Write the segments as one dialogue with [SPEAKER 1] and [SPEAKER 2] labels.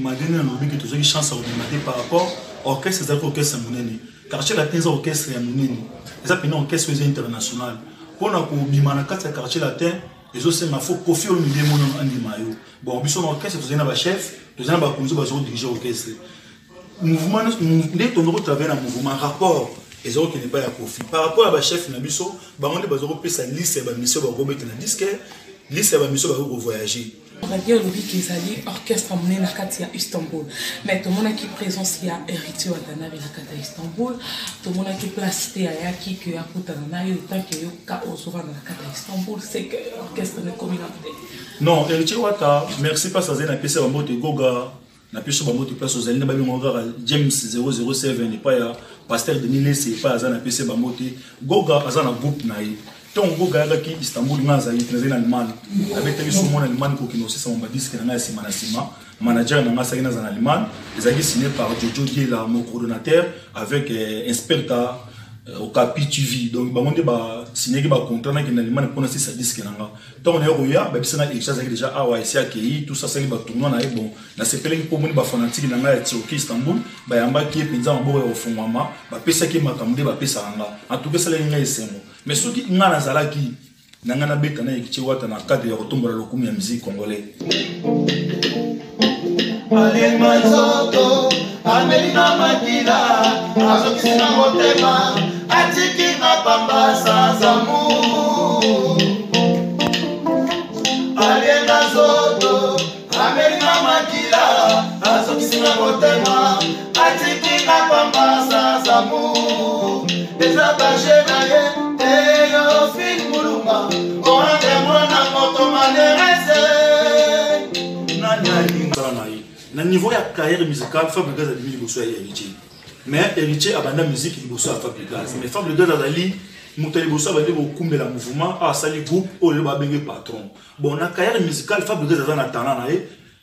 [SPEAKER 1] Madeleine a dit que tu as une chance à augmenter par rapport au orchestre, c'est orchestre monene. Quartier latin, c'est orchestre monene. C'est un orchestre international. Pour nous, bimanakata quartier latin, les autres ma faut confier au milieu mon andi mayo. Bon, biso orchestre, tu as un chef, tu as un bakunzo, tu as diriger orchestre. Mouvement, dès ton rôle travaille dans mouvement rapport. Les autres qui n'est pas à profit. Par rapport à la chef Nabiso, on est basé sur sa liste de mission pour remettre dans disque, liste de mission pour voyager.
[SPEAKER 2] Radio Lobby qui est allé orchestre amené na Katia Istanbul. Mais tout le monde qui présence il y a héritier Wadana na Katia Istanbul. Tout le monde qui placé à qui que a Koutana yo tant que yo ka osova na Katia Istanbul, c'est que orchestre de communauté.
[SPEAKER 1] Non, héritier Wata, merci pas ça na PC ba moto goga. Na piso ba moto place aux alliés ba ngora James 007 n'est pas ya pasteur de Nile c'est pas za na PC ba moto goga azana groupe na yi. Ton goga ga ki Istanbul ngaza yi tenzé na Allemagne. Avec teli sous mon Allemagne ko kino c'est mon disque na sima manager na ngasa ina za Allemagne. Les a signé par Jojo Diela mon coordonnateur avec inspecteur au Capi TV. Donc ba monde ba signé ba contrat na en Allemagne pour sa disque na nga. Donc on est roya ba bisana exchange déjà awa ici accueilli tout ça c'est ba tournoi na bon na sepelé pour monde ba fanatique na nga Tioki Istanbul ba yamba ki penza mbo ya ofungwama ba pesa ki makamde ba pesa nga en tout cas ça nga esengo mais ceux qui nga na zalaki na nga na beta na ekichi wata na cadre ya kotombola lokumu ya musique congolais.
[SPEAKER 3] Ale mazoto amelina makila azokisina motema atiki mapamba sazamu ale mazoto amelina makila azokisina motema atiki mapamba sazamu ezabaje naye eyo fin muluma oande mwana moto manereze
[SPEAKER 1] nani na niveau ya carrière musicale Fab Gaz a mis le héritier mais héritier a banda musique il bosse à Fab Gaz mais Fab Gaz a dali monter bosse va dire au kumbe la mouvement a sali groupe au le ba bengue patron bon na carrière musicale Fab Gaz a na talent na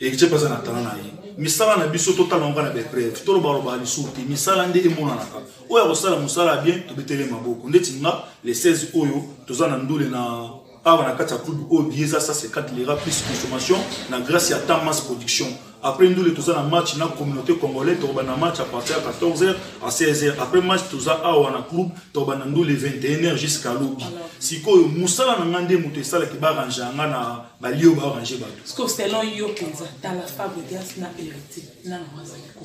[SPEAKER 1] héritier pas na talent na misala na biso total on va na be preuve to ba ba li souti misala ndé emona na ka o ya kosala musala bien to betele maboko ndeti nga les 16 oyo tozana ndule na avant la carte club au biesa ça c'est 4 lira plus consommation na grâce à ta masse production après nous les tous en match na communauté congolaise to ba na match à partir à 14h à 16h après match tous à na club to ba na ndou les 21h jusqu'à lobby siko musala na ngande muto sala ki ba ranger nga na ba lio ba ranger ba
[SPEAKER 2] ce que selon yo penza dans la Fab Gaz na héritier na waza ko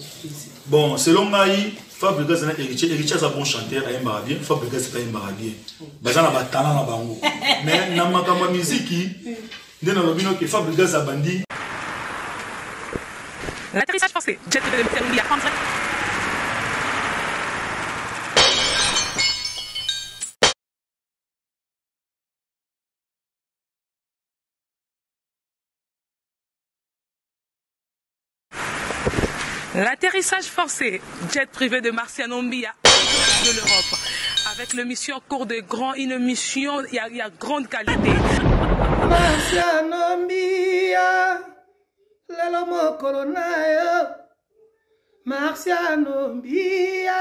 [SPEAKER 1] bon selon ngai Fab Gaz na héritier a bon chanteur a yemba bien Fab Gaz a yemba bien bazana ba talent na bango mais na makamba musique ndena lobino ke Fab Gaz a bandi.
[SPEAKER 4] L'atterrissage forcé, jet de Serbie à prendre. L'atterrissage forcé, jet privé de Marciano Mbia de l'Europe. Avec le mission cours de grand, une mission, il y a grande qualité.
[SPEAKER 3] Marciano Mbia. Lelo mokolo na yo Marciano Mbia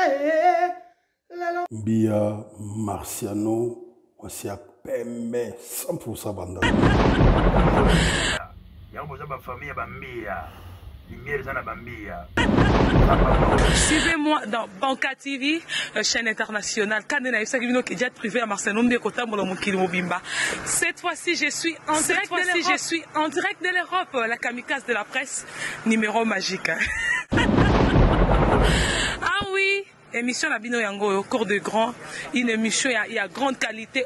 [SPEAKER 5] Mbia Marciano wasia pembe 100% banda
[SPEAKER 6] yango boza ba famille ba Mbia lumière za na ba Mbia.
[SPEAKER 4] Suivez-moi dans Banca TV, chaîne internationale. Jet privé à Marciano Mbia kota molo mokili mobimba. Cette fois-ci, je suis en direct de l'Europe, la kamikaze de la presse, numéro magique. Ah oui, émission la bino yango au cours de grand, une émission il y a grande qualité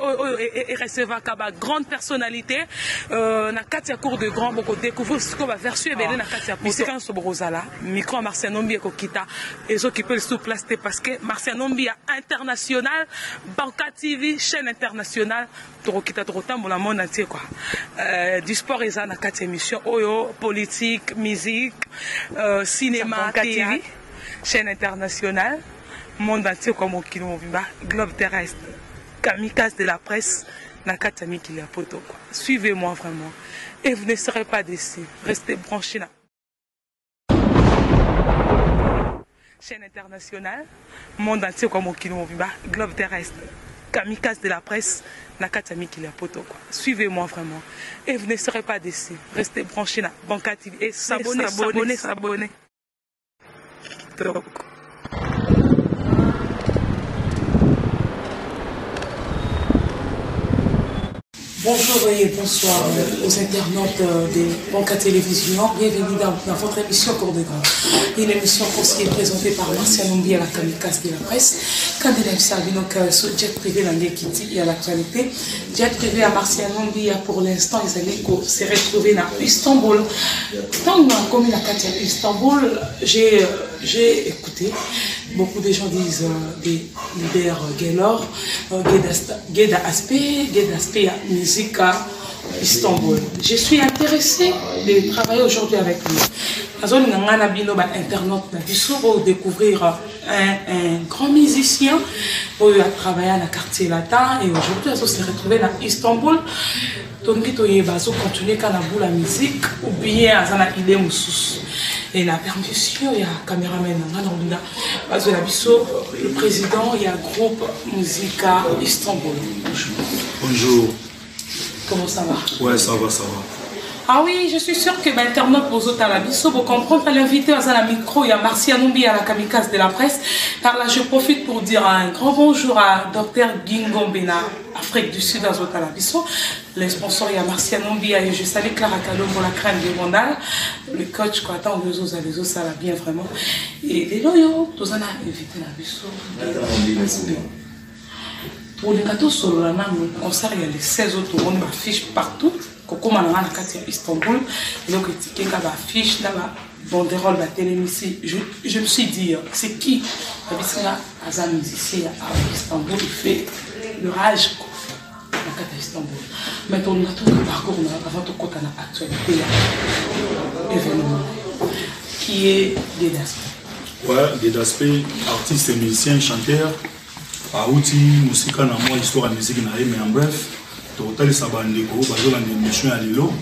[SPEAKER 4] et recevant kaba grande personnalité na Katia cours de grand beaucoup découvrir ce qu'on va verser belé na Katia musique en sobrozala micro Marciano Mbia ko kita et ceux qui peuvent sous placer parce que Marciano Mbia international Banca TV chaîne internationale to kita to tambo la monde entier quoi du sport et ça na Katia émission oyo politique musique cinéma TV chaîne internationale monde entier comme au kilo globe terrestre kamikaze de la presse Nakatami qui a poto. Suivez-moi vraiment et vous ne serez pas déçus. Restez branchés là. Chaîne internationale monde entier comme au kilo globe terrestre kamikaze de la presse. Nakatami Kiliapoto. Suivez-moi vraiment. Et vous ne serez pas déçus. Restez branchés dans Banka TV. Et s'abonner.
[SPEAKER 2] Bonjour et bonsoir aux internautes de Banka Télévision. Bienvenue dans votre émission Cours de Grand. Une émission qui est présentée par Marcia Nombi à la kamikaze de la presse. Quand il a servi donc ce jet privé dans l'équité et à l'actualité. Jet privé à Marcia Nombi pour l'instant, ils allaient se retrouver dans Istanbul. Tant que comme il a qu'à Istanbul, j'ai écouté. Beaucoup de gens disent des leaders Gaylor, Geda Aspect à musique à Istanbul. Je suis intéressée de travailler aujourd'hui avec lui. Pour découvrir un grand musicien pour travailler à la quartier latin et aujourd'hui on se retrouve dans Istanbul. Donc il va continuer à la musique ou bien à la idée moussous. Et la permission, il y a un caméraman, le président, il y a un groupe Musica Istanbul.
[SPEAKER 1] Bonjour.
[SPEAKER 2] Comment ça va?
[SPEAKER 1] Ouais, ça va.
[SPEAKER 2] Ah oui, je suis sûre que l'internaute pour Zotalabiso, pour comprendre, l'invité à la micro, il y a Marcia Nombi à la kamikaze de la presse. Par là, je profite pour dire un grand bonjour à Dr Gingo Bena, Afrique du Sud à Zotalabiso. Les sponsors, il y a Marcia Nombi, et je salue Clara Kalom pour la crème de Rondal. Le coach, quoi, attends, les autres, ça va bien vraiment. Et les loyaux, tous en a invité la biso. Pour les gâteaux solo, le concert, il y a les 16 autres, on affiche partout. Comme on a à Istanbul, donc il y a des affiches, banderole, la télévision. Je me suis dit, c'est qui un musicien à Istanbul, il fait le rage à Istanbul. Mais on a tout le parcours avant de côté de l'actualité, événement qui est Geda Aspect.
[SPEAKER 1] Ouais, Geda Aspect, artiste et musicien, chanteur, à outil, musique, dans moi, histoire de musique, mais en bref. Total Sabandeko, Bazola l'émission à Lilo.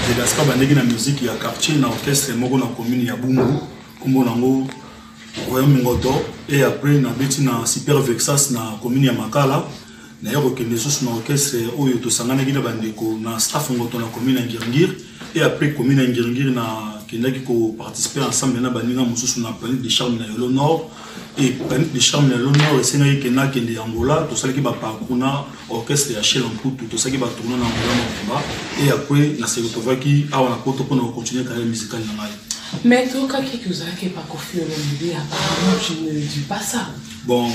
[SPEAKER 1] Geda Aspect bandeki na musique ya quartier na orchestre moko na commune ya Bungu, kombo nango Royaume Ngoto et après na beti na Super Vexas na commune ya Makala. Na yoko kende sous na orchestre oyo to sangana gina bandeko na staff Ngoto na commune ya Ngirngir et après commune ya Ngirngir na kendaki ko participer ensemble na baninga mususu na planète de charme na Yolo Nord. Et planète de charme na l'honneur et sénégalais kena kende Angola to sala ki ba parcours na orchestre ya Shell Mputu to sala ki ba tourner na Angola et après na Sekotovaki awa na poto pour continuer carrière musicale na ngai.
[SPEAKER 2] Mais toi qui vous a qui pas confié au milieu apparemment je ne dis pas ça.
[SPEAKER 1] Bon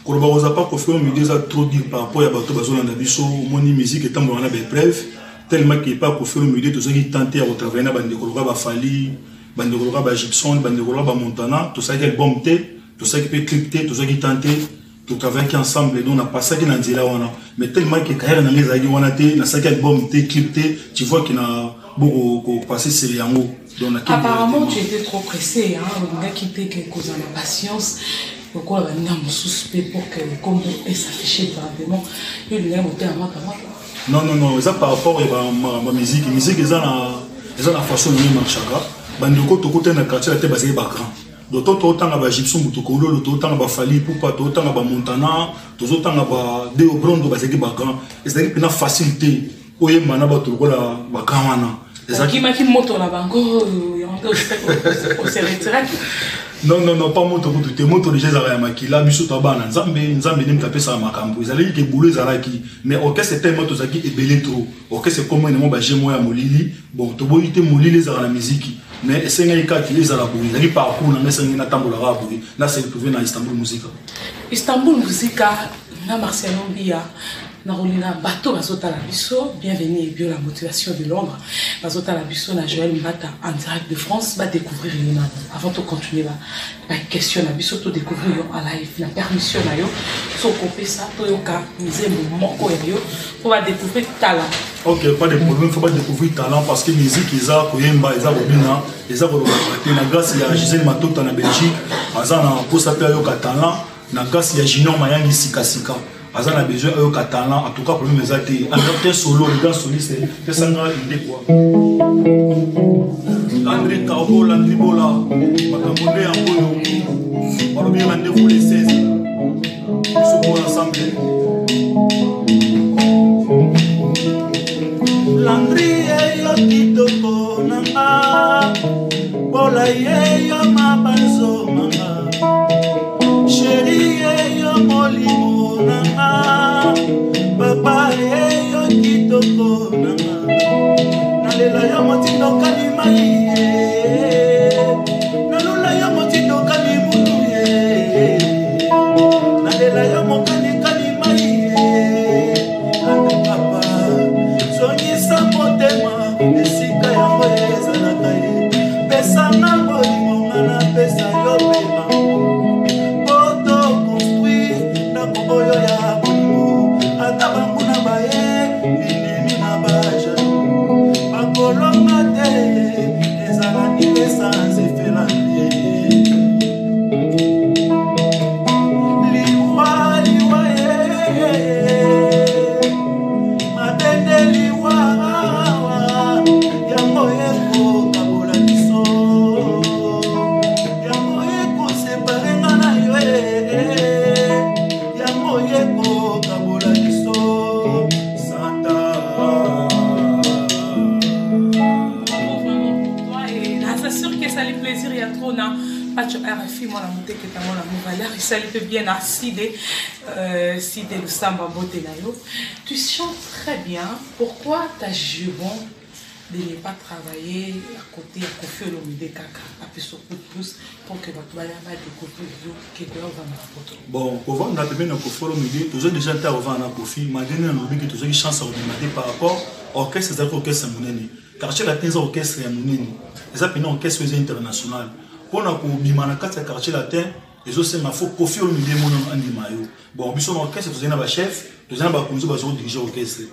[SPEAKER 1] quand on va pas confier au milieu ça trop dire par rapport à bato bazona na biso moni musique et tambo na ba bref tellement qu'il pas confié au milieu to sala ki tenter à retravailler na bande koloka ba Fali bande koloka ba Gibson bande koloka ba Montana to sala ki album té tout ça qui peut clipter, tout ça qui tenter, tout travailler ensemble, et donc on a passé qui n'a dit là, mais tellement que carrière dans les années, on a été dans chaque album, clipté, tu vois qu'il a beaucoup passé série en haut.
[SPEAKER 2] Apparemment, tu étais trop pressé, hein, le gars qui était quelque chose en patience, pourquoi on a un suspect pour que le combo s'affiche vraiment, il est monté à moi.
[SPEAKER 1] Non, ça par rapport à ma musique, ils ont la façon de marcher, bandeko to côté na quartier la tête basé ba grand. D'autres autant à Gibson Boutokolo, d'autres autant à Fali, pourquoi autant à Montana, d'autres autant à Deo Brondo, basé ba grand. Et c'est une facilité. Oye manaba to la ba grand.
[SPEAKER 2] Qui m'a qui moto la banco, on s'est retiré.
[SPEAKER 1] Non, pas moto pour tout. Moto déjà à Makila, biso tabana, Nzambe nem tapé ça à Makambo. Ils allaient que boulot zalaki. Mais orchestre c'était moto zaki et belé trop. Orchestre c'est comment ils m'ont bagé moi à Molili. Bon, to boyité Molili za la musique. Mais c'est un cas qui les a la bouille. Il y a parcours dans les na tambola rabouille. Là c'est trouvé dans Istanbul Musica.
[SPEAKER 2] Istanbul Musica, na Marcia Nombi na rolina bateau bazota la biso, bienvenue et bio la motivation de Londres. Bazota la biso na Joël Mbata en direct de France va découvrir Lina. Avant de continuer la question la biso to découvrir en live la permission na yo. So copé ça to yo ka miser moko yo pour va découvrir talent.
[SPEAKER 1] OK, pas de problème, faut pas découvrir talent parce que musique ils a koyemba, ils a robina, ils a robina na grâce ya Gisèle Matota na Belgique, azana pour s'appeler yo ka talent, na grâce ya Junior Mayangi Sikasika. Azan a besoin de talent, en tout cas pour nous aider. Un autre solo, le grand soliste, c'est ça l'idée quoi. Landry Carbo, Landry Bola, Makamone en Bono, on va bien rendez-vous les 16. Nous sommes ensemble. mama banzo mama chéri yo molimo nanga papa yo kitoko nanga nalela yo motindo kalima nalula yo motindo kalimutu nalela yo mokani kalima ande papa zongisa motema esika yango ezalaka ye pesanga molimo nga na pesa yo pema poto construire ndako oyo ya bolimo ata banguna baye binemi na baja bakolonga te ezalaki esanse efela
[SPEAKER 2] RFI, moi, la montée qui est à mon amour, ça lui fait bien acidé, si t'es le samba botenayo. Tu chantes très bien. Pourquoi t'as juré de ne pas travailler à côté à Kofi Olomide Kaka, à plus pour que votre bailleur va découvrir que tu vas dans
[SPEAKER 1] bon, pour voir, on a bien Kofi Olomide, tu as déjà été au vent à Kofi, ma dernière lobby que tu as eu chance à redemander par rapport au orchestre, c'est orchestre monnaie. Car chez la 15 orchestre et monnaie, les appels orchestre international. Pour nous bimana kati ya quartier latin les autres ma faut Kofi Olomide mono andima yo bon biso orchestre tozena ba chef tozena ba konzo ba zo diriger orchestre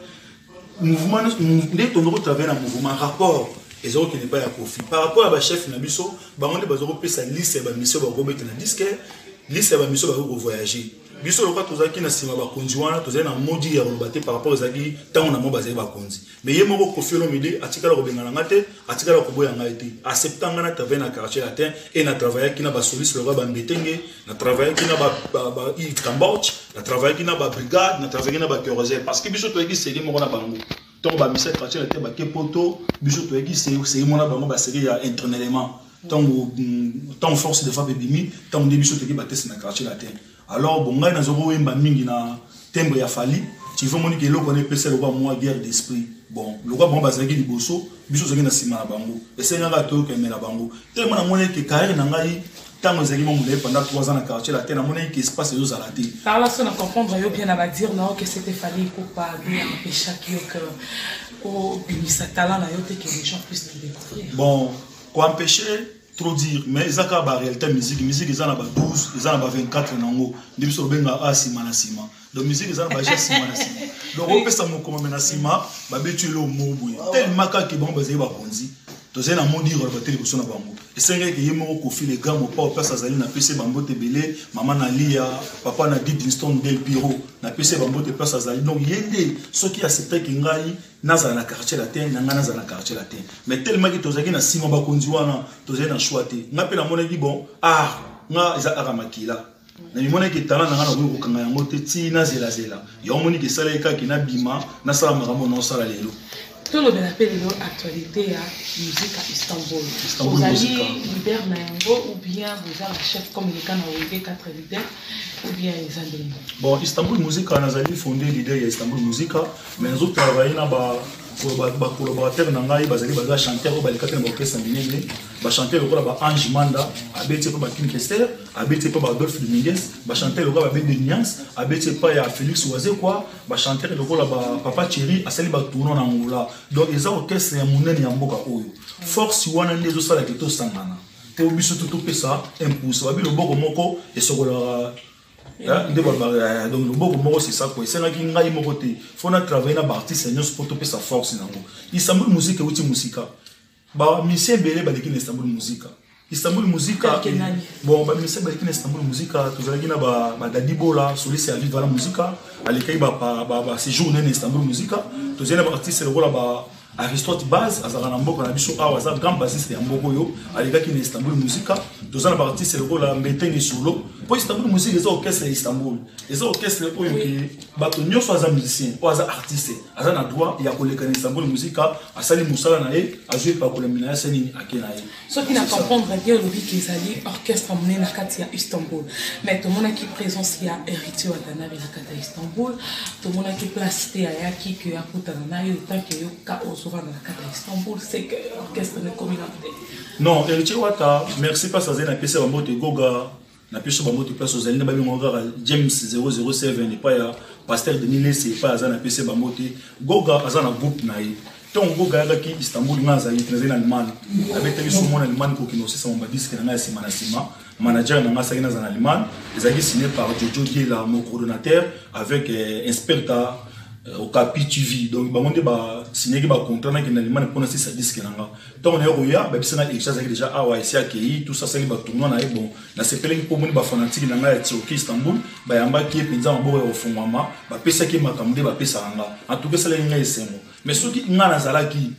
[SPEAKER 1] mouvement ndé ton travailler na mouvement rapport les autres qui n'est pas ya Kofi par rapport à ba chef na biso ba on ba zo pesa liste ba mission ba robeta na disque liste ba mission ba voyager biso lokwa tozaki na sima ba konzi wana tozena na modi ya robate par rapport ezaki tango na mo bazali ba konzi mais ye moko Kofi Olomide atikala ko benga ngate atikala ko boya ngaite acceptanga na travailler na quartier latin et na travailler ki na ba soliste lokwa ba mbetenge na travailler ki na ba Yves Kamboch na travailler ki na ba brigade na travailler ki na ba Kerosel parce que biso toyeki série moko na bango donc ba mission quartier latin ba kepoto biso toyeki série moko na bango ba série ya internellement tant force de femme bimi tant de biso toyeki ba test na quartier latin. Alors, bon, ngai nazo wemba mingi na tembre ya fali. Tu veux moni que lo connaît pesa le roi moi guerre d'esprit. Bon, le roi bon bazaki liboso, biso zaki na sima na bango. Et c'est nga to ke mena bango. Tellement na moni que carrière na ngai tango zaki mo mule pendant 3 ans na quartier la terre na moni que espace yo zalati.
[SPEAKER 2] Par là, ça on comprendre yo bien à dire non que c'était fallait pour pas empêcher que au sa talent na yo que les gens puissent te découvrir.
[SPEAKER 1] Bon, quoi empêcher trop dire mais ils ont la réalité musique ils ont 12 ils ont 24 nango depuis so benga asima na sima donc musique ils ont ba sima na sima donc on peut ça mo comme na sima ba betu lo mobu tellement que bon bazé ba konzi to zena modi ro ba tele ko sona bango et c'est vrai que yemo ko fi les gars mo pas pesa zali na PC bambo te belé maman na lia papa na dit Winston Del Piro na PC bambo te pesa zali donc yende ce qui accepté que ngai naza na quartier latin nanga naza na quartier latin mais tellement que tozaki na sima ba konzi wana tozali na choité ngape na mona ki bon nga eza aramakila na mona ki talent nanga na ko kanga yango te ti na zela zela yo moni ki sala ka ki na bima na sala makambo no sala lelo
[SPEAKER 2] tout le appelle l'actualité à musique à Istanbul. Vous allez leader Nayango ou bien vous avez chef comme le cas de 4 leaders ou bien les Andrés.
[SPEAKER 1] Bon, Istanbul Musica, nous allons fonder leader à Istanbul Musica, mais nous avons travaillé dans les collaborateurs nangai bazali baza chanteur au balikate na orchestre minene ba chanteur ko ba Ange Manda abeti ko ba Kim Kester abeti ko ba Adolphe Dominguez ba chanteur ko ba Ben de Niance abeti pa ya Félix Oazé quoi ba chanteur ko ba Papa Thierry asali ba tourno na ngula donc ils ont orchestre ya munene ya mboka oyo force wana ndezo sala keto sangana te obiso tout pesa impulse ba bi lo boko moko et sokola donc le bon c'est ça quoi c'est là qui ngai mo côté faut na travailler na artiste senior pour topé sa force nango Istanbul Musica outi musica ba mission belé ba dikine Istanbul Musica bon ba mission ba dikine Istanbul Musica to zalaki na ba Dadibola soliste à vivre la musica alikai ba séjour na Istanbul Musica to zena ba artiste le rôle ba Aristote Baz azala na mboko na biso awa za grand bassiste ya mboko yo alikaki na Istanbul Musica to zana ba artiste le rôle Mbetenge Solo pour Istanbul musique les orchestres Istanbul les orchestres oyo que bato nyonso aza musicien ou aza artiste aza na droit ya koleka na Istanbul musique asali musala na ye azui pa kolemina seni akena ye
[SPEAKER 2] ce qui n'a comprendre bien le but qu'ils allaient orchestre emmené na kati ya Istanbul mais tout le monde qui présence il y a Héritier Watanabe na kati ya Istanbul tout le monde qui place te ya ki que akuta na yo tant que yo ka osova na kati ya Istanbul c'est que orchestre ne communauté
[SPEAKER 1] non Héritier Wata merci pas ça na pesa mbote goga na piso bamoto place aux alina babi ngora James 007 et pas ya pasteur Denis Lessé pas azana pesa bamoto goga azana groupe na yi ton goga ya ki Istanbul ngaza yi trazena Allemagne avec biso mona Allemagne ko kino sisa mba disque na sima na sima manager na ngasa ina za Allemagne ezaki signé par Jojo Diela mon coordonnateur avec inspecteur au Capi TV donc ba monde ba signé ba contrat na kina Allemagne pour na sisa disque na nga donc on est roya ba bisana exchange déjà awa ici akei tout ça c'est ba tournoi na bon na sepele pour monde ba fanatique na nga ya Tioki Istanbul ba yamba ki penza mbo ya ofungwama ba pesa ki makamde ba pesa nga en tout cas ça les nga esengo mais ceux qui nga na zalaki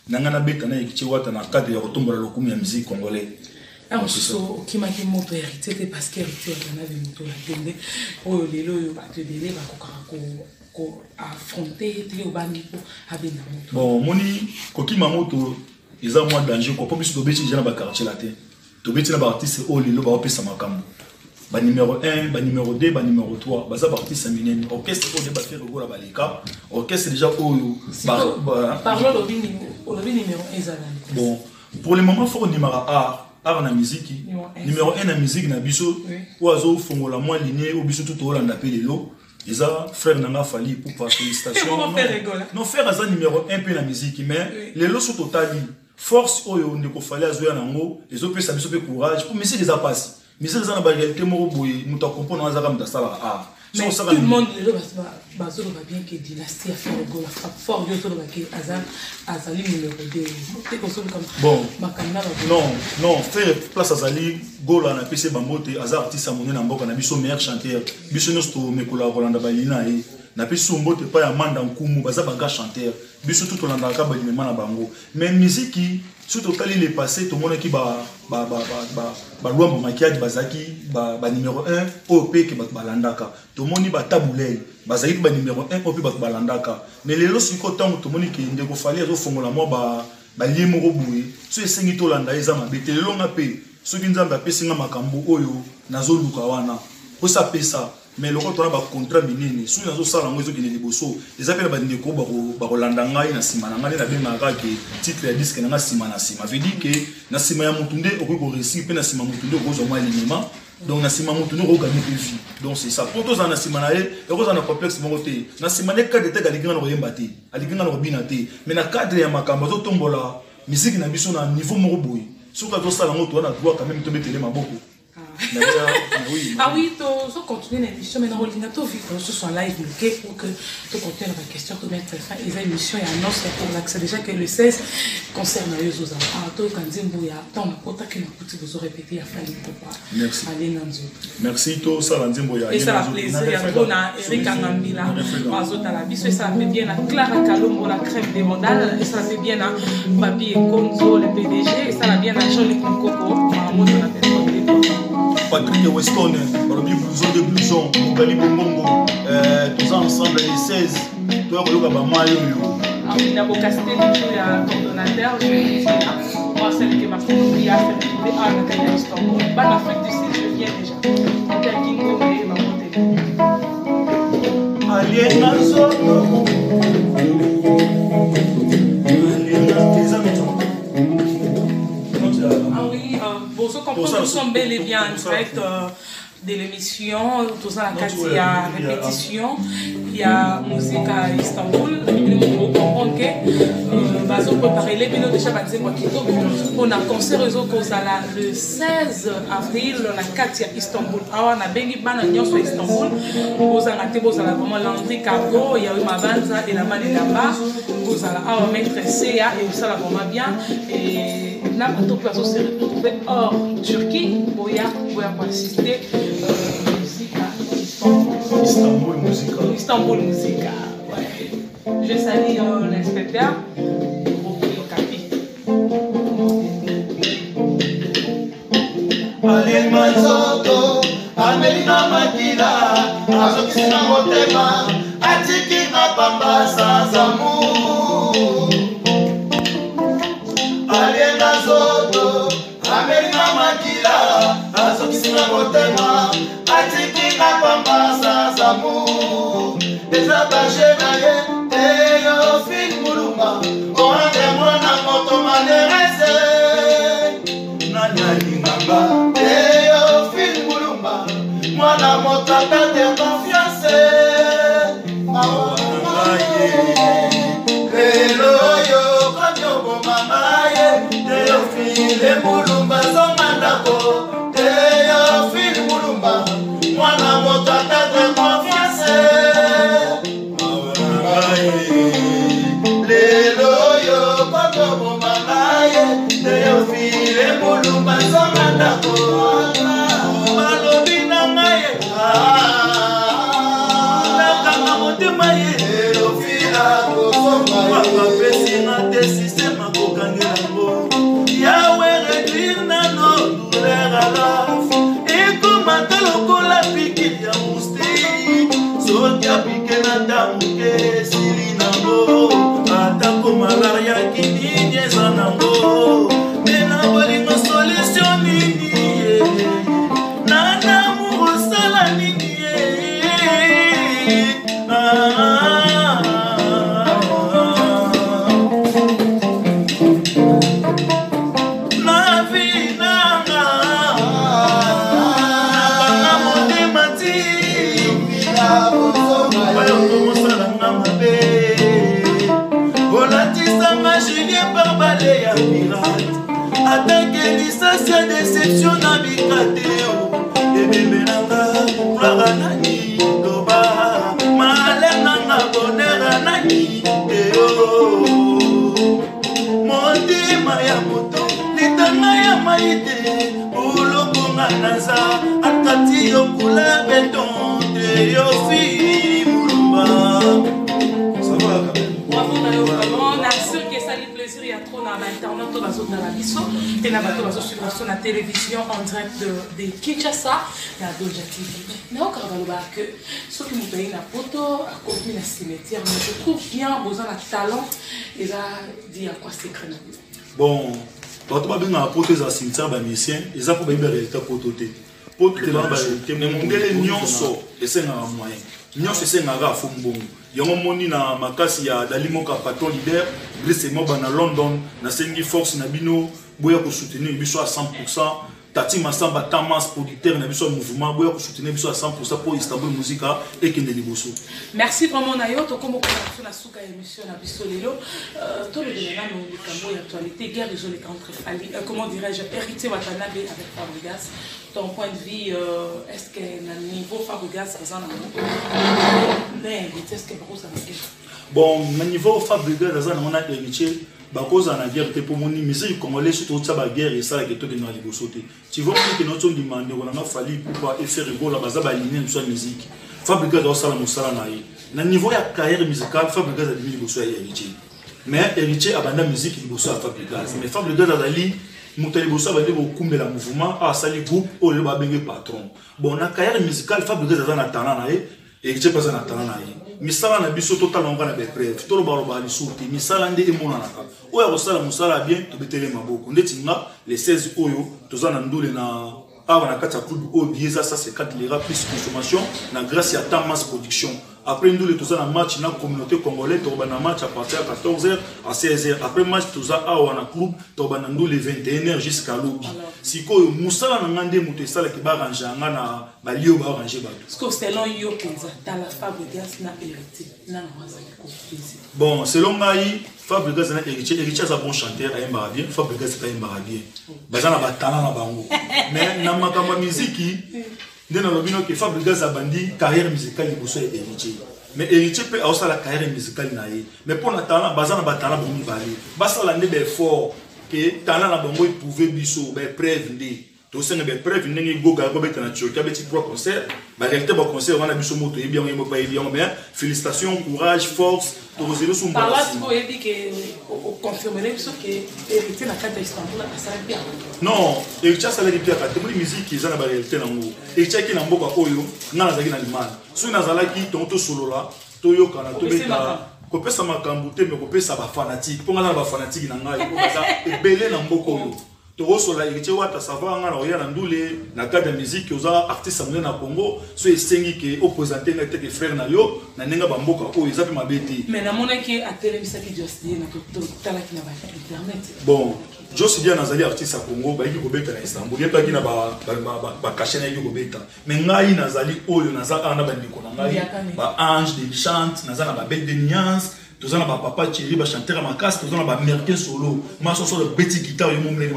[SPEAKER 1] na nga na beta na Héritier Wata na cadre ya kotombola lokumu ya musique congolais.
[SPEAKER 2] Alors, qui m'a dit mon héritier parce que Héritier Watanabe moto la tende oh lelo yo ba te délai ba ko affronter te obani ko abena moto
[SPEAKER 1] bon moni koki mamoto eza moi danger ko pobiso dobeti jana ba quartier la te dobeti na ba artiste oh lelo ba opesa makambo ba numéro 1 ba numéro 2 ba numéro 3 ba za ba artiste minene orchestre ko de ba faire gola ba leka orchestre déjà oyo
[SPEAKER 2] parlons le numéro 1 ezalani
[SPEAKER 1] bon pour le moment faut numéro A art na musique numéro 1 na musique na biso oazo fongola moi lignée au biso tout Hollande appelé lelo Isa frère nanga fali pour pas félicitations non frère aza numéro 1 pe na musique mais lelo so totali force oyo ndeko fali azoya nango ezo pesa biso pe courage pour musique eza passe musique eza na ba réalité moko boye muta comprendre aza comme sala ah
[SPEAKER 2] mais tout le monde lelo bazolo ba bien que dynastie a fait le goal frappe fort yo tolo ba ke azali numéro 2 te console comme
[SPEAKER 1] bon
[SPEAKER 2] makamna
[SPEAKER 1] non faire place azali goal na PC bamote aza artiste amoné na mboka na biso meilleur chanteur biso nosto mekola Rolanda Balina e na biso mbote pa ya Manda Nkumu baza banga chanteur biso tout Rolanda ka balimema na bango mais musique surtout quand il est passé tout le monde qui loi makiadi bazaki ba numéro 1 OP qui ba landaka tout le monde ba tabulei bazaki ba numéro 1 OP ba landaka mais les losi ko tango tout le monde qui ndeko fali azo fongola mo ba liemo robuye so esengi to landa eza mabete lelo ngape soki nzambe apesinga makambo oyo nazoluka wana ko sa pesa mais le quand on a ba contrat minene sous nazo sala ngo ezokine liboso ezapela ba ndeko ba kolanda ngai na sima na ngai na bengaka ke titre ya disque na sima na sima veut dire que na sima ya mutunde okiko réussir pe na sima mutunde ko zo moi alignement donc na sima mutunde ko gagner plus vie donc c'est ça pour tous na sima na ye ko na complexe mo te na sima ne cadre te galinga na yemba te alinga na bina te mais na cadre ya makambo zo tombola musique na biso na niveau mo boy soka zo sala ngo to na droit quand même to metele maboko.
[SPEAKER 2] Ah oui, tu continues l'émission, mais dans le ce soit live pour que tu continues la question, tu mettes fin et l'émission et annonce pour l'accès déjà que le 16 concerne les autres. Ah, toi quand Zimbo ya tant na pota que na kuti vous répéter à faire pour
[SPEAKER 1] merci
[SPEAKER 2] aller dans autres.
[SPEAKER 1] Merci to ça la Zimbo ya.
[SPEAKER 2] Et ça la plaisir ya na Eric Angambila, oiseau ta la biso et ça fait bien à Clara Kalombo la crème des modales et ça fait bien à Papi et Konzo le PDG et ça la bien à Jean-Luc Nkoko, Mamoto la personne.
[SPEAKER 1] Patrick Weston, Balobi Blouson de Blouson, Mokali Bombongo, tous ensemble les 16, toi Royoka Bamayo.
[SPEAKER 2] Ah oui, d'abord casté du coordonnateur, je vais dire, moi celle qui m'a fait oublier à faire trouver à la Caille à Istanbul. Bah l'Afrique du Sud, je viens déjà. Donc à Kingo et ma montée.
[SPEAKER 1] Allez, Nazoto.
[SPEAKER 2] Ah oui, pour ceux qui comprennent, nous sommes bel et bien en direct de l'émission. Tous à la carte, il y a répétition, il y a musique à Istanbul. Nous comprenons que Bazo préparer les vidéos déjà on a concert le 16 avril on a carte à Istanbul. Alors on a bengi bana nyonso Istanbul. Vous avez vraiment Landry Cargo, il y a eu Mabanza et la Manelamba. Vous allez mettre CA et ça va vraiment bien. Et là, on peut se retrouver hors Turquie pour y assister musique à Istanbul. Istanbul Musica. Ouais. Je salue l'inspecteur.
[SPEAKER 3] Allez, Mazoto, amelinga makila azokisinga motema atikinga pamba sanzamu alienda zoto amelinga makila azokisinga motema atikinga pamba sanzamu eza bashe na ye Théophile Mulumba oande mwana moto manerese nani alingamba Théophile Mulumba mwana moto akate confiance awangaye lelo yo kanyobo mamaye Théophile Mulumba zomandako Théophile Mulumba mwana moto akate confiance lelo yo kanyobo mamaye Théophile Mulumba zomandako déception na bikateo ebemelanga plora nani doba malenanga bonera nani eo motima ya moto litanga ya maite ulokonga naza akati yokula beton Théophile Mulumba. Ça va quand même.
[SPEAKER 2] Bravo Nayo, vraiment. On assure que ça lui plaisir. Il y a trop dans l'internet, dans la zone de la biso. Et la bateau va sur la télévision en direct de Kinshasa. Il y a Doja TV. Mais on va que ceux qui nous payent la photo, à côté de la cimetière, mais je trouve bien, besoin de talent. Et là, dit à quoi c'est créneau.
[SPEAKER 1] Bon, quand on va bien à porter un cimetière, les musiciens, ils ont pour bien réalité pour tout. Pour tout le monde, mais mon gars, ils sont et c'est un moyen. Ils sont un fumbo. Il y a un moni na makasi ya dalimoka patron leader, blessé moba na London, na sengi force na bino, boya ko soutenir biso à 100%. Tati Massamba Tamas producteur na biso mouvement, boya ko soutenir biso à 100% pour Istanbul Musica et Kende Liboso.
[SPEAKER 2] Merci vraiment Nayo, to comme on a souka émission na biso lelo, to le délai na no kambo ya actualité, guerre des les contre comment dirais-je, héritier Watanabe avec Fabregas. Ton point de vue, est-ce que le niveau Fabregas est
[SPEAKER 1] bon, au niveau Fabregas, on a héritier, parce qu'on a guerre pour mon musique congolais, surtout la guerre et ça, qui est tout dans les bossotés. Tu vois que notre demande, on a fallu pour faire rigolo la base à l'aligner sur la musique. Fabregas doit faire la moussala naïe. Au niveau de la carrière musicale, Fabregas a dit qu'il est héritier. Mais héritier a abandonné la musique, il est Fabregas. Mais Fabregas a dit Moutali Bossa va dire au kumbe la mouvement à sali groupe au le babenge patron. Bon na carrière musicale Fabregas a na talent nae et je pas na talent nae. Misala na biso total on va na be preuve. To lo ba li souti misala nde emona na ka. Oya ko sala musala bien to betele maboko. Ndeti nga les 16 oyo tozana ndule na ava na kata club o bieza ça c'est 4 lira plus consommation na grâce à Tamas production. Après nous les tous en match dans la communauté congolaise, tu as un match à partir de 14h à 16h. Après match tous à un club, tu as nous les 21h jusqu'à l'objet. Si quoi Moussala n'a pas de ça qui va ranger, na balio va ranger ba.
[SPEAKER 2] Ce que c'est long yo penza dans la Fabregas na héritier na
[SPEAKER 1] bon, selon Maï, Fabregas na héritier, héritier c'est un bon chanteur, il aime bien, Fabregas c'est pas aime bien. Bazana ba talent na bango. Mais na makamba musique Dès que Fabregas a bandi carrière musicale il bosse héritier. Mais héritier peut aussi la carrière musicale naïe. Mais pour le talent, bazana ba talent bon bali. Basa la nebe fort que talent na bango il pouvait biso be preuve ndi. to senga be preuve ndenge Goga ko beta na Turquie beti pro concert ba réalité ba concert wana biso moto e bien pas bien mais félicitations courage force to zelo sum
[SPEAKER 2] par là tu peux dire que confirmer biso que hérité na carte Istanbul na ça bien
[SPEAKER 1] non hérité ça la bien ka te musique ils na ba réalité na ngo hérité ki na mboka oyo na nazaki na limana so na zalaki to solo la to yokana to beta ko pesa makambu te mais ko pesa ba fanatique ponga na ba fanatique na ngai ko baza ebele na mboka oyo to sola héritier wata savoir nga na oya na ndule na cadre de musique oza artiste amune na Congo so esengi ke opposante nga te ke frère na yo na nenga ba mboka oyo eza pe mabeti
[SPEAKER 2] mais na mona ki atelemisa ki Josdie na to tala ki na ba internet
[SPEAKER 1] bon Josdie nazali artiste à Congo ba yiki ko beta na Istanbul yepa ki na ba cacher na yiki ko beta mais ngai nazali oyo nazaka na ba ndiko na ngai ba ange de chante nazana ba belle de nuance tous on a papa Thierry ba chanteur ma casse tous on a ba merke solo ma so le petit guitare yo momle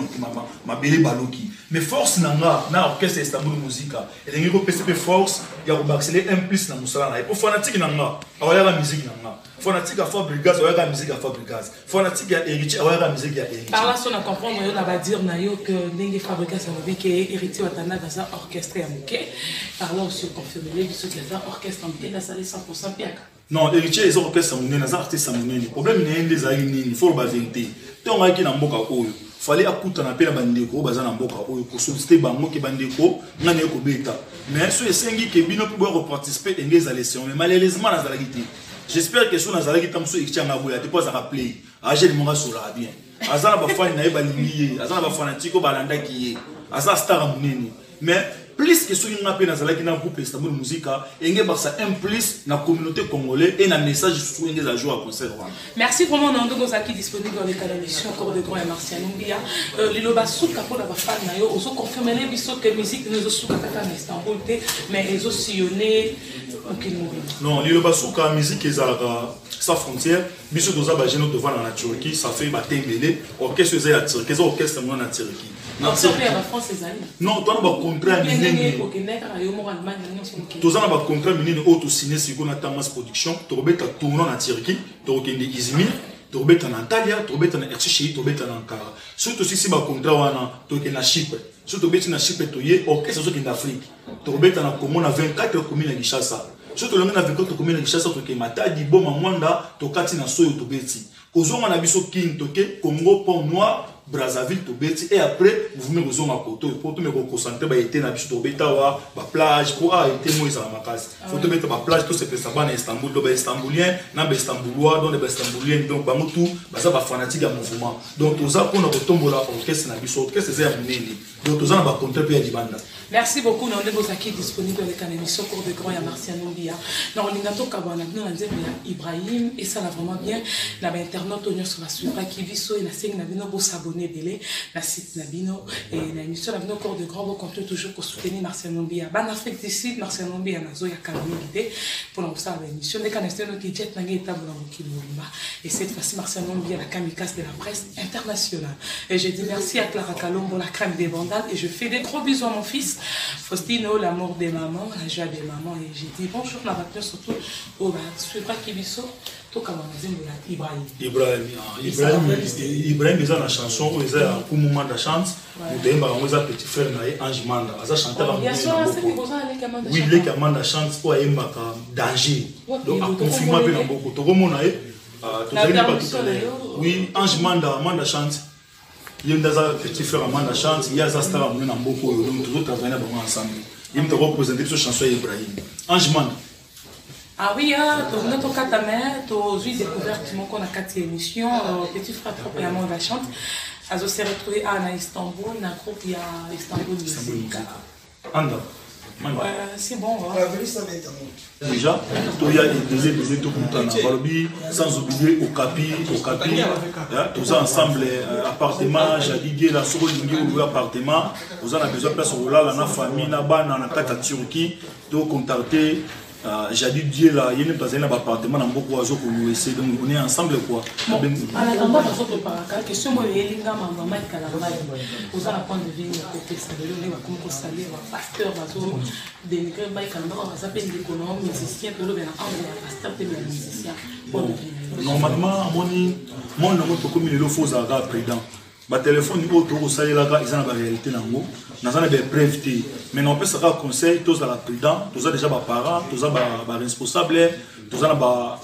[SPEAKER 1] ma belle baloki mais force nanga na orchestre Istanbul musica et ngi ko PCP force ya ko accélérer un plus na musala na pour fanatique nanga awaya la musique nanga fanatique à Fabrigas awaya la musique à Fabrigas fanatique ya héritier awaya la musique ya héritier
[SPEAKER 2] par là on a comprendre yo na ba dire na yo que ndenge Fabrigas a dit que héritier watana dans un orchestre ya moké par là aussi confirmer biso que ça orchestre en moké na salé 100% piaka.
[SPEAKER 1] Non, héritier les orchestres samounés, les artistes samounés. Le problème n'est pas des aïnis, il faut la vérité. Tant qu'on a na mboka oyo, fallait akuta na pela bandeko, baza na mboka oyo, ko solliciter bango ke bandeko, ngane ko beta. Mais ce esengi ke bino pour participer engeza lesion, mais malheureusement na zalagité. J'espère que sur na zalagité mso héritier na boya, te pas à rappeler. Agel monga sura bien. Azana ba fan na ba limier, azana ba fanatiko ba landa ki ye. Azana star munene. Mais plus que sur une appel dans groupe Istanbul Musica, et un plus dans la communauté congolaise et un message sur les ajouts à concert.
[SPEAKER 2] Merci vraiment Nando Gozaki disponible dans les canaux d'émission encore de grand et Martial Mbia. Lilo basuka pour la fan na yo, oso confirmer les biso que musique nous osuka kaka en Istanbul mais ils ont sillonné aucun mobile.
[SPEAKER 1] Non, Lilo basuka musique ezalaka sans frontière, biso doza ba jeno devant la Turquie, ça fait batembele, orchestre ezala Turquie, ez orchestre mo na Turquie.
[SPEAKER 2] Non, c'est vrai, la France est allée.
[SPEAKER 1] Non, tu as un contrat minime. Tu as un contrat minime auto-signé sur la mass production. Tu as un tournoi en Turquie, tu as un Izmir, tu as un Antalya, tu as un Ertichi, tu as un Ankara. Surtout si tu as un contrat, tu as un Chypre. Surtout si tu as un Chypre, tu as un orchestre en Afrique. Tu as un commune à 24 communes à Gishasa. Surtout si tu as 24 communes à Gishasa, tu as un Matadi, Boma, Mwanda, tu as un Soyo, tu as un Kozonga na biso king toke Congo Pont Noir Brazzaville to beti et après vous venez kozonga koto pour tout me concentrer ba été na biso to beta wa ba plage pour a été moïse à makasi faut te mettre ba plage tout c'est ça ba na Istanbul do ba Istanbulien na ba Istanbulois donc ba Istanbulien donc ba mutu ba ça ba fanatique à mouvement donc tout ça pour na kotombola orchestre na biso orchestre c'est un munene donc tout ça na ba contrat pe ya dibanda.
[SPEAKER 2] Merci beaucoup Nando Gozaki disponible avec une émission cours de grand et Martial Mbia. Non lingato kabana nous on dit Ibrahim et ça là vraiment bien na ba internaute on sur la suivre qui biso et na sing na bino pour s'abonner belé na site na bino et na émission na bino cours de grand vous comptez toujours pour soutenir Martial Mbia. Ban Afrique du Sud Martial Mbia na zo ya kalomité pour nous ça l'émission de canesteno qui jet na ngeta na mokilomba et cette fois-ci Martial Mbia la kamikaze de la presse internationale. Et je dis merci à Clara Kalombo la crème des vandales et je fais des gros bisous à mon fils Faustino, l'amour des mamans, la joie des mamans. Et j'ai dit bonjour, la vainqueur surtout au suivra Kibiso, tout comme on dit Ibrahim.
[SPEAKER 1] Ibrahim, ils ont la chanson, ils ont un moment de chance. Ils ont un petit frère, Ange Manda. Ils ont chanté la musique. Oui, les camarades de chance pour aller un danger. Donc, à confirmer bien beaucoup. Tout le monde oui, Ange Manda, Manda chante. Il y a un petit frère Amanda chante, il y a un star Amanda Mboko, donc tous travaillent ensemble. Il me représente cette chanson Ibrahim. Ange Manda.
[SPEAKER 2] Ah oui, notre catamère, tu as découvert qu'on a 4 émissions, petit frère propre Amanda chante. Azo s'est retrouvé à Istanbul, dans le groupe il y a Istanbul Musica.
[SPEAKER 1] Anda.
[SPEAKER 2] C'est bon.
[SPEAKER 1] Déjà, il y a des tout sans oublier au Capi, tous ensemble, appartement, j'ai la seconde ligne appartement, vous en avez besoin de place où là, la famille, la banane, la carte Turquie, de contacter. J'ai dit Dieu là, il y a un appartement dans beaucoup d'oiseaux pour nous essayer, donc on est ensemble quoi.
[SPEAKER 2] En attendant, par exemple, la question moi, il y a une gamme à maman qui a la maille. Vous allez prendre de vie, côté salé, on va comme salé, on va pasteur, on va dénigrer, on va s'appeler l'économie, musicien, on va pasteur, on va musicien.
[SPEAKER 1] Normalement, mon nom est comme il est le faux arabe président. ba téléphone ni auto ko salelaka ils ont la réalité nango nazana be preuve te mais on peut ça conseil tous à la prudent tous déjà ba parents tous ba responsable tous ba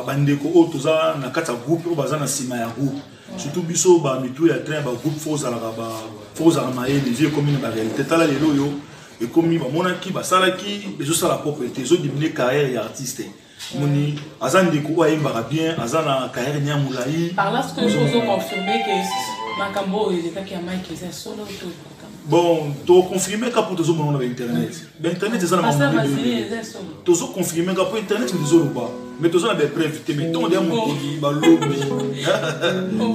[SPEAKER 1] bandeko o tous na kata groupe o bazana sima ya groupe surtout biso ba mitu ya train ba groupe faux à la maye les vieux comme ba réalité tala lelo yo et comme ba monaki ba salaki bezo sala propriété zo diminuer carrière ya artiste moni azan ndeko ayembaka bien azana carrière nyamulai
[SPEAKER 2] par là ce que vous confirmer que makambo était qui a Mike c'est solo tout.
[SPEAKER 1] Bon, tu as confirmé que pour tous les internet. Internet c'est ça la tu as confirmé que pour internet nous sommes pas. Mais tu as des preuves. Mais tu as des gens qui balobbi. Tu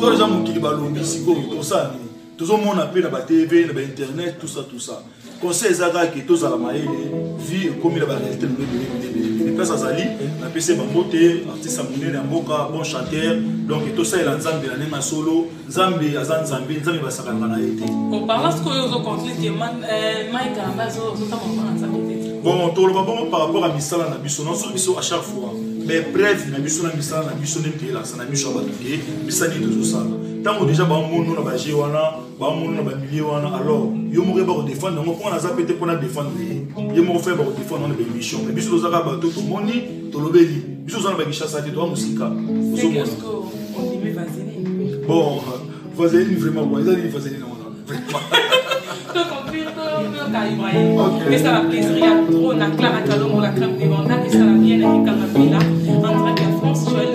[SPEAKER 1] as des gens qui balobbi. C'est quoi tout ça? Tout le monde appelle la TV, la internet, tout ça. Conseil Zaga qui est tous à la maille, vie comme il a réalité les places à Zali, la PC Bambote, artiste Amoune, Namboka, bon chanteur, donc tout ça il a Nzambe la nema solo, Nzambe Azan Nzambe, Nzambe va s'accommoder à été.
[SPEAKER 2] On parle ce que vous continuez que Mike Ambazo, ça va Nzambe.
[SPEAKER 1] Bon, tout le monde par rapport à Misala na biso, non sur biso à chaque fois. Mais bref, na biso na Misala na biso n'était là, ça na biso abaké, Misani de tout ça. Tant déjà ba monde na ba jewana, ba monde na ba milieu wana, alors yo mo ba défendre, on prend la zapete pour la défendre. Yo mo faire ba défendre dans les émissions. Mais biso za ba tout moni, to lobeli. Biso za na ba gisha te to musika.
[SPEAKER 2] C'est que on dit vaseline.
[SPEAKER 1] Bon, vaseline vraiment bon, ils ont dit vaseline non.
[SPEAKER 2] Mais ça va plaisir, il y a trop, on a Clara Kalongo, la crème des mandats, et ça va bien avec Kamapila, en train de France, Joël.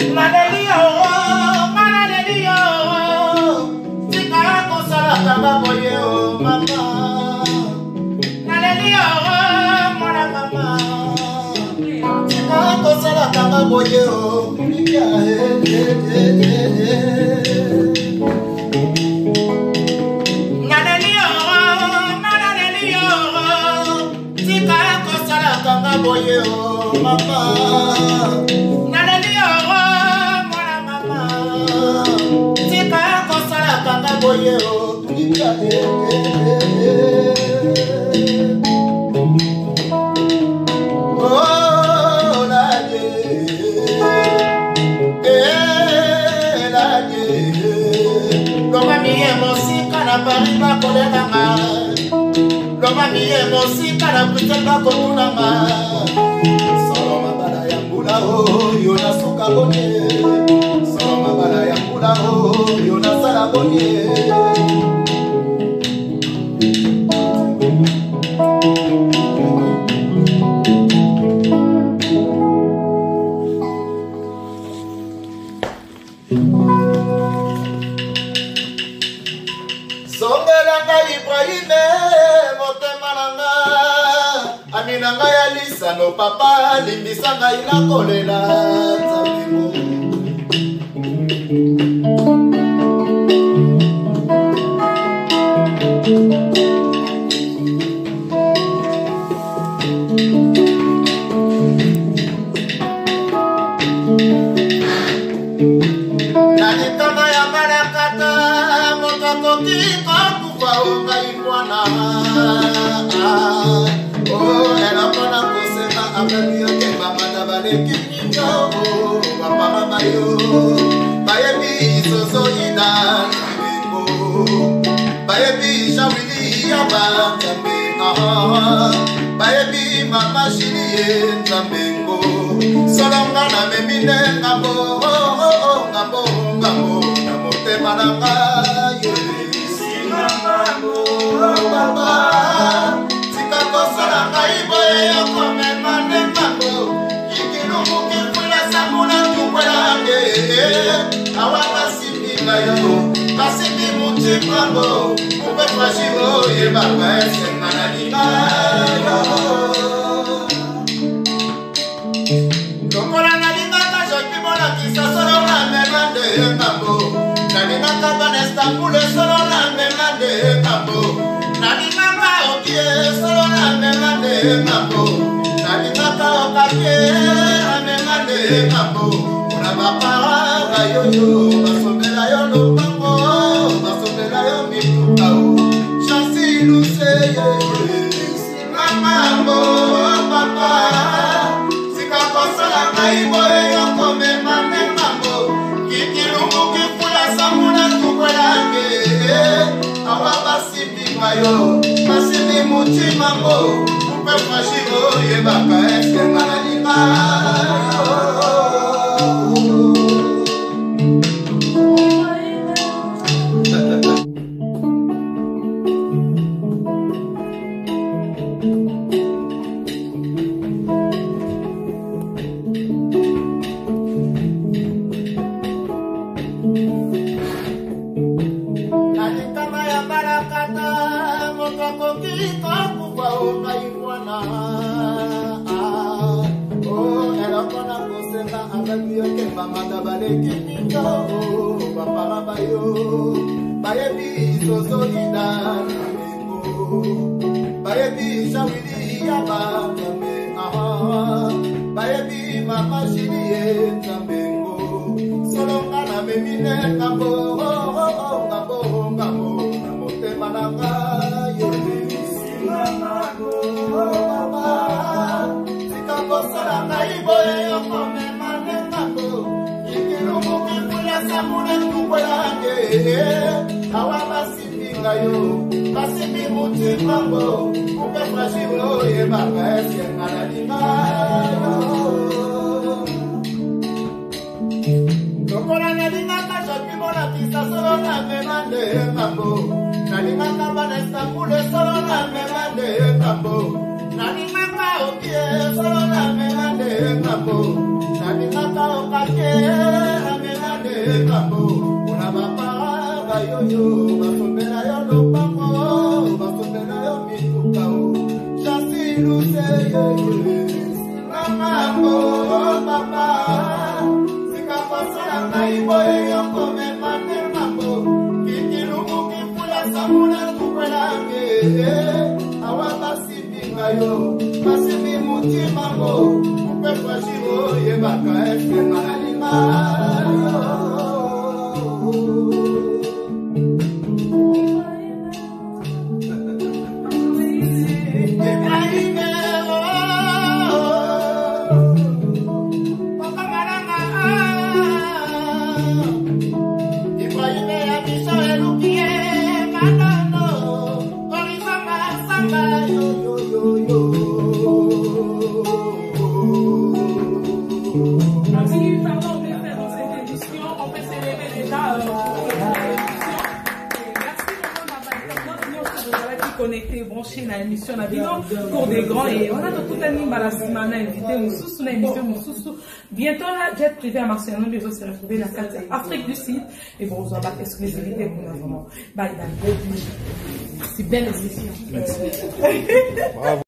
[SPEAKER 3] Papa limbisa ngai na kolela nzambe nalikama ya malakata moto akoki kokufa ngai mwana elakona kosenga akamioke bamata balekininga bapama bayo bayebi sosoyina nzambeko bayebi shawili ya banzambe bayebi mamashini ye nzambengo solonga na memine ngambo na motema na ngayo Sala kaibo ya komema nemako ikinumu kifula samuna tukwelange awaka sipinga yo kasipi muchipango upe fashivo ye baba esemana linga lokola nalingaka jokibona kisa solo na memande ngambo nalingaka banestambule solo na memande ngambo nalingaka okie solo na memande ngambo nalingaka okakie amemande ngambo ona bapara bayoyo basombela yo lopango basombela yo mipukao chansi luseye mamambo papa sikakosala ngai boye yo komemande ngambo kikilungu kifula samuna tukwelange yo masimi mutima ngo mpe fragile yebaka eske nga nalinga
[SPEAKER 2] connecté, branché dans l'émission la vidéo Cours des Grands et on a tout un nimba la semaine invité sous l'émission bientôt là jet privé à Marseille on les autres se retrouver la carte Afrique du Sud et bon on va battre exclusivité pour nous vraiment bye bye c'est belle émission. Bravo.